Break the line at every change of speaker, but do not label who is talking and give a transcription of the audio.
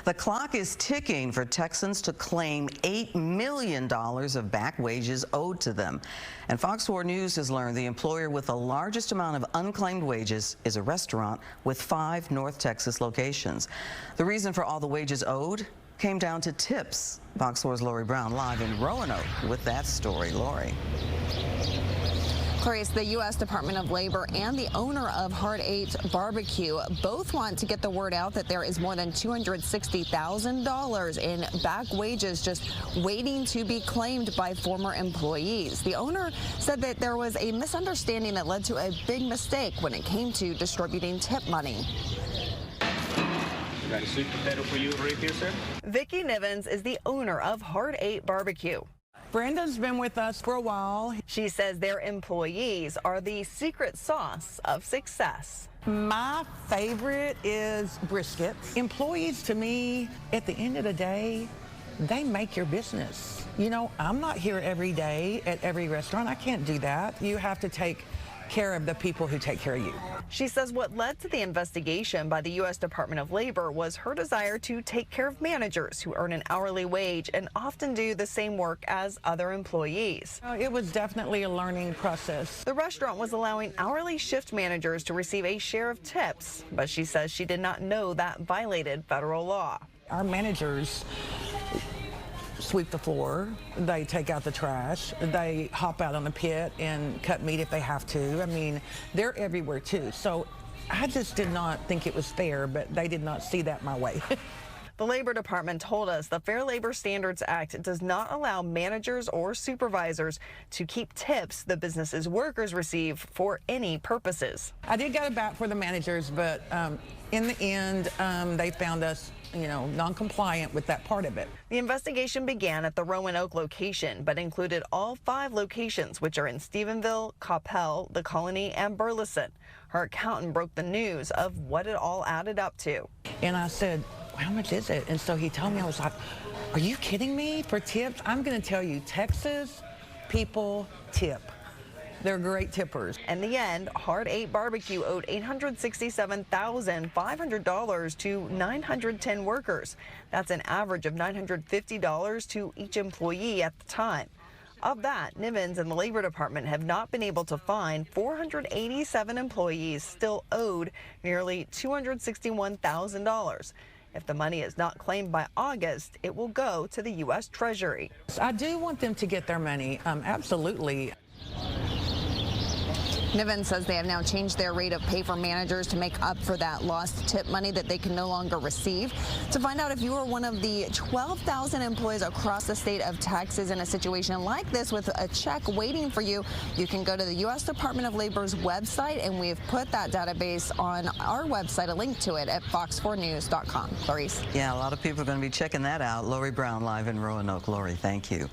The clock is ticking for Texans to claim $8 million of back wages owed to them. And Fox 4 News has learned the employer with the largest amount of unclaimed wages is a restaurant with 5 North Texas locations. The reason for all the wages owed came down to tips. Fox 4's Lori Brown live in Roanoke with that story. Lori.
Clarice, the U.S. Department of Labor and the owner of Hard Eight BBQ both want to get the word out that there is more than $260,000 in back wages just waiting to be claimed by former employees. The owner said that there was a misunderstanding that led to a big mistake when it came to distributing tip money.
Got a sweet potato for you right here, sir.
Vicki Nivens is the owner of Hard Eight BBQ.
Brenda's been with us for a while.
She says their employees are the secret sauce of success.
My favorite is brisket. Employees, to me, at the end of the day, they make your business. You know, I'm not here every day at every restaurant. I can't do that. You have to take care of the people who take care of you.
She says what led to the investigation by the U.S. Department of Labor was her desire to take care of managers who earn an hourly wage and often do the same work as other employees.
It was definitely a learning process.
The restaurant was allowing hourly shift managers to receive a share of tips, but she says she did not know that violated federal law.
Our managers sweep the floor, they take out the trash, they hop out on the pit and cut meat if they have to. I mean, they're everywhere too. So I just did not think it was fair, but they did not see that my way.
The Labor Department told us the Fair Labor Standards Act does not allow managers or supervisors to keep tips the business's workers receive for any purposes.
I did go to bat for the managers, but in the end, they found us, non-compliant with that part of it.
The investigation began at the Roanoke location, but included all 5 locations, which are in Stephenville, Coppell, The Colony, and Burleson. Her accountant broke the news of what it all added up to.
And I said, how much is it? And so he told me, I was like, are you kidding me for tips? I'm going to tell you, Texas people tip. They're great tippers.
In the end, Hard Eight BBQ owed $867,500 to 910 workers. That's an average of $950 to each employee at the time. Of that, Nivens and the Labor Department have not been able to find 487 employees still owed nearly $261,000. If the money is not claimed by August, it will go to the U.S. Treasury.
I do want them to get their money, absolutely.
Nivens says they have now changed their rate of pay for managers to make up for that lost tip money that they can no longer receive. To find out if you are one of the 12,000 employees across the state of Texas in a situation like this with a check waiting for you, you can go to the U.S. Department of Labor's website, and we've put that database on our website, a link to it at fox4news.com. Clarice.
Yeah, a lot of people are going to be checking that out. Lori Brown live in Roanoke. Lori, thank you.